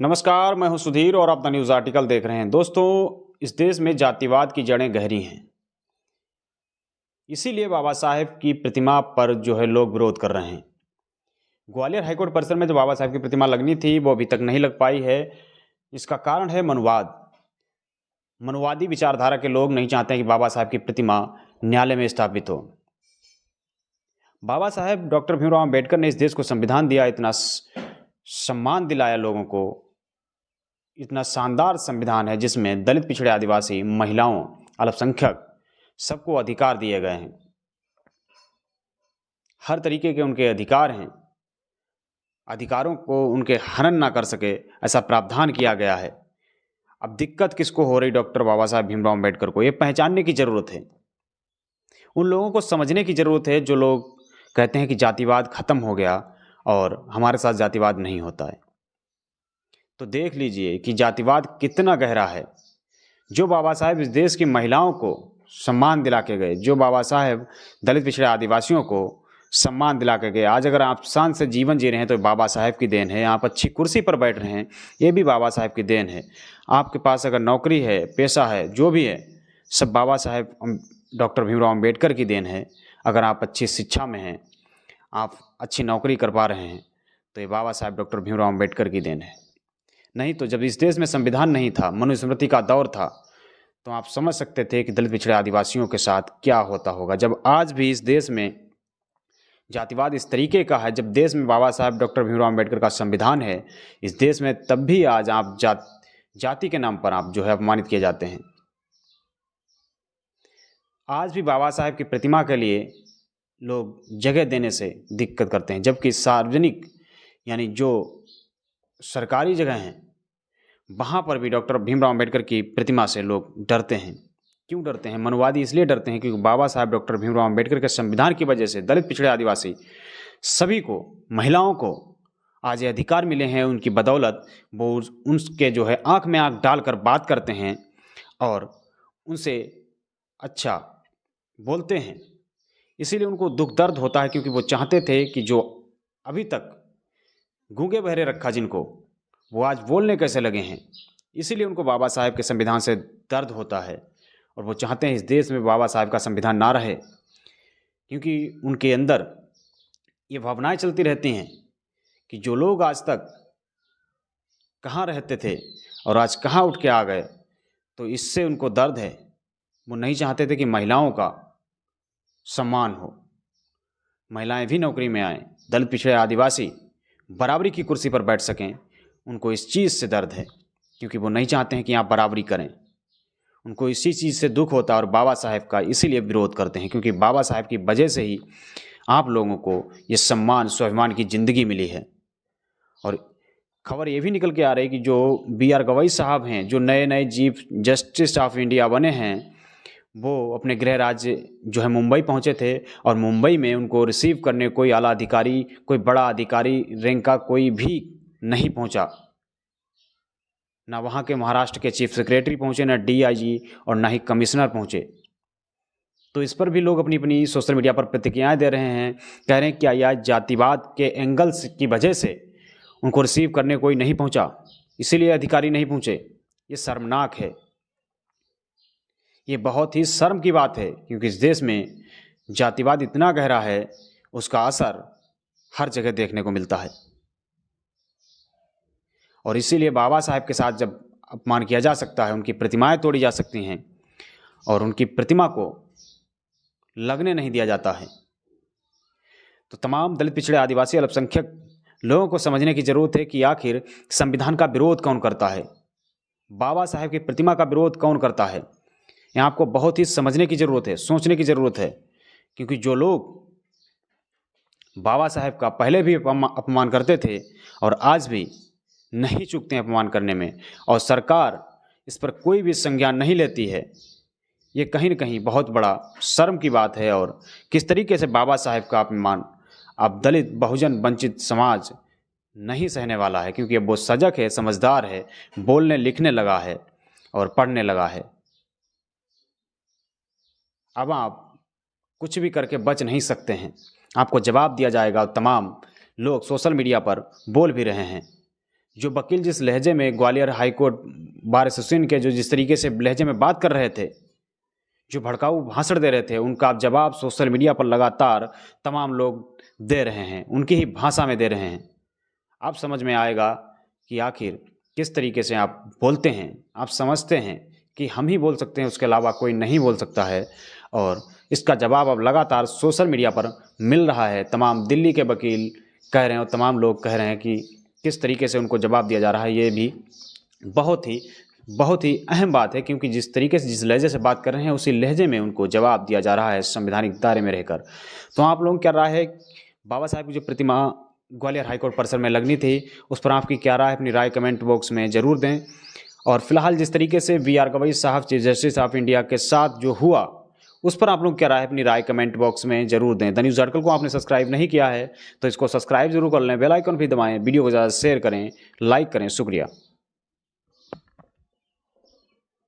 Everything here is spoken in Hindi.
नमस्कार, मैं हूं सुधीर और आप द न्यूज़ आर्टिकल देख रहे हैं। दोस्तों, इस देश में जातिवाद की जड़ें गहरी हैं। इसीलिए बाबा साहेब की प्रतिमा पर जो है लोग विरोध कर रहे हैं। ग्वालियर हाईकोर्ट परिसर में जो बाबा साहेब की प्रतिमा लगनी थी वो अभी तक नहीं लग पाई है। इसका कारण है मनुवाद। मनुवादी विचारधारा के लोग नहीं चाहते हैं कि बाबा साहेब की प्रतिमा न्यायालय में स्थापित हो। बाबा साहेब डॉक्टर भीमराव अम्बेडकर ने इस देश को संविधान दिया, इतना सम्मान दिलाया लोगों को। इतना शानदार संविधान है जिसमें दलित, पिछड़े, आदिवासी, महिलाओं, अल्पसंख्यक सबको अधिकार दिए गए हैं। हर तरीके के उनके अधिकार हैं। अधिकारों को उनके हनन ना कर सके ऐसा प्रावधान किया गया है। अब दिक्कत किसको हो रही डॉक्टर बाबा साहेब भीमराव अम्बेडकर को, ये पहचानने की ज़रूरत है। उन लोगों को समझने की ज़रूरत है जो लोग कहते हैं कि जातिवाद खत्म हो गया और हमारे साथ जातिवाद नहीं होता है। तो देख लीजिए कि जातिवाद कितना गहरा है। जो बाबा साहेब इस देश की महिलाओं को सम्मान दिला के गए, जो बाबा साहेब दलित, पिछड़े, आदिवासियों को सम्मान दिला के गए, आज अगर आप शान से जीवन जी रहे हैं तो बाबा साहेब की देन है। आप अच्छी कुर्सी पर बैठ रहे हैं, ये भी बाबा साहेब की देन है। आपके पास अगर नौकरी है, पैसा है, जो भी है, सब बाबा साहेब डॉक्टर भीमराव अम्बेडकर की देन है। अगर आप अच्छी शिक्षा में हैं, आप अच्छी नौकरी कर पा रहे हैं, तो ये बाबा साहेब डॉक्टर भीमराव अम्बेडकर की देन है। नहीं तो जब इस देश में संविधान नहीं था, मनुस्मृति का दौर था, तो आप समझ सकते थे कि दलित, पिछड़े, आदिवासियों के साथ क्या होता होगा। जब आज भी इस देश में जातिवाद इस तरीके का है, जब देश में बाबा साहब डॉक्टर भीमराव अम्बेडकर का संविधान है इस देश में, तब भी आज आप जाति के नाम पर आप जो है अपमानित किए जाते हैं। आज भी बाबा साहब की प्रतिमा के लिए लोग जगह देने से दिक्कत करते हैं, जबकि सार्वजनिक यानी जो सरकारी जगह हैं वहाँ पर भी डॉक्टर भीमराव अम्बेडकर की प्रतिमा से लोग डरते हैं। क्यों डरते हैं? मनुवादी इसलिए डरते हैं क्योंकि बाबा साहब डॉक्टर भीमराव अम्बेडकर के संविधान की वजह से दलित, पिछड़े, आदिवासी सभी को, महिलाओं को आज ये अधिकार मिले हैं। उनकी बदौलत वो उनके जो है आँख में आँख डालकर बात करते हैं और उनसे अच्छा बोलते हैं। इसीलिए उनको दुख दर्द होता है, क्योंकि वो चाहते थे कि जो अभी तक गूंगे बहरे रखा जिनको, वो आज बोलने कैसे लगे हैं। इसीलिए उनको बाबा साहेब के संविधान से दर्द होता है और वो चाहते हैं इस देश में बाबा साहेब का संविधान ना रहे, क्योंकि उनके अंदर ये भावनाएं चलती रहती हैं कि जो लोग आज तक कहाँ रहते थे और आज कहाँ उठ के आ गए, तो इससे उनको दर्द है। वो नहीं चाहते थे कि महिलाओं का सम्मान हो, महिलाएं भी नौकरी में आएँ, दलित, पिछड़े, आदिवासी बराबरी की कुर्सी पर बैठ सकें। उनको इस चीज़ से दर्द है क्योंकि वो नहीं चाहते हैं कि आप बराबरी करें। उनको इसी चीज़ से दुख होता है और बाबा साहेब का इसीलिए विरोध करते हैं, क्योंकि बाबा साहेब की वजह से ही आप लोगों को ये सम्मान, स्वाभिमान की ज़िंदगी मिली है। और खबर ये भी निकल के आ रही है कि जो BR गवई साहब हैं, जो नए नए चीफ जस्टिस ऑफ इंडिया बने हैं, वो अपने गृह राज्य जो है मुंबई पहुंचे थे और मुंबई में उनको रिसीव करने कोई आला अधिकारी, कोई बड़ा अधिकारी रैंक का कोई भी नहीं पहुंचा। ना वहाँ के महाराष्ट्र के चीफ सेक्रेटरी पहुँचे, ना DIG और ना ही कमिश्नर पहुँचे। तो इस पर भी लोग अपनी अपनी सोशल मीडिया पर प्रतिक्रियाएं दे रहे हैं, कह रहे हैं क्या यह जातिवाद के एंगल्स की वजह से उनको रिसीव करने कोई नहीं पहुँचा, इसीलिए अधिकारी नहीं पहुँचे। ये शर्मनाक है, ये बहुत ही शर्म की बात है, क्योंकि इस देश में जातिवाद इतना गहरा है, उसका असर हर जगह देखने को मिलता है। और इसीलिए बाबा साहेब के साथ जब अपमान किया जा सकता है, उनकी प्रतिमाएं तोड़ी जा सकती हैं और उनकी प्रतिमा को लगने नहीं दिया जाता है, तो तमाम दलित, पिछड़े, आदिवासी, अल्पसंख्यक लोगों को समझने की ज़रूरत है कि आखिर संविधान का विरोध कौन करता है, बाबा साहेब की प्रतिमा का विरोध कौन करता है। यहाँ आपको बहुत ही समझने की ज़रूरत है, सोचने की ज़रूरत है, क्योंकि जो लोग बाबा साहेब का पहले भी अपमान करते थे और आज भी नहीं चूकते हैं अपमान करने में, और सरकार इस पर कोई भी संज्ञान नहीं लेती है, ये कहीं न कहीं बहुत बड़ा शर्म की बात है। और किस तरीके से बाबा साहेब का अपमान अब दलित, बहुजन, वंचित समाज नहीं सहने वाला है, क्योंकि अब वो सजग है, समझदार है, बोलने लिखने लगा है और पढ़ने लगा है। अब आप कुछ भी करके बच नहीं सकते हैं, आपको जवाब दिया जाएगा। तमाम लोग सोशल मीडिया पर बोल भी रहे हैं, जो वकील जिस लहजे में ग्वालियर हाईकोर्ट बार एसोसिएशन के जो जिस तरीके से लहजे में बात कर रहे थे, जो भड़काऊ भाषण दे रहे थे, उनका आप जवाब सोशल मीडिया पर लगातार तमाम लोग दे रहे हैं, उनकी ही भाषा में दे रहे हैं। आप समझ में आएगा कि आखिर किस तरीके से आप बोलते हैं। आप समझते हैं कि हम ही बोल सकते हैं, उसके अलावा कोई नहीं बोल सकता है, और इसका जवाब अब लगातार सोशल मीडिया पर मिल रहा है। तमाम दिल्ली के वकील कह रहे हैं और तमाम लोग कह रहे हैं कि किस तरीके से उनको जवाब दिया जा रहा है। ये भी बहुत ही अहम बात है, क्योंकि जिस तरीके से जिस लहजे से बात कर रहे हैं उसी लहजे में उनको जवाब दिया जा रहा है संवैधानिक दायरे में रहकर। तो आप लोगों की क्या राय है? बाबा साहब की जो प्रतिमा ग्वालियर हाईकोर्ट परिसर में लगनी थी, उस पर आपकी क्या राय है? अपनी राय कमेंट बॉक्स में ज़रूर दें। और फिलहाल जिस तरीके से VR गवई साहब चीफ जस्टिस ऑफ इंडिया के साथ जो हुआ, उस पर आप लोग क्या राय है? अपनी राय कमेंट बॉक्स में ज़रूर दें। द न्यूज़ आर्टिकल को आपने सब्सक्राइब नहीं किया है तो इसको सब्सक्राइब जरूर कर लें, बेल आइकन भी दबाएं, वीडियो को ज़्यादा शेयर करें, लाइक करें। शुक्रिया।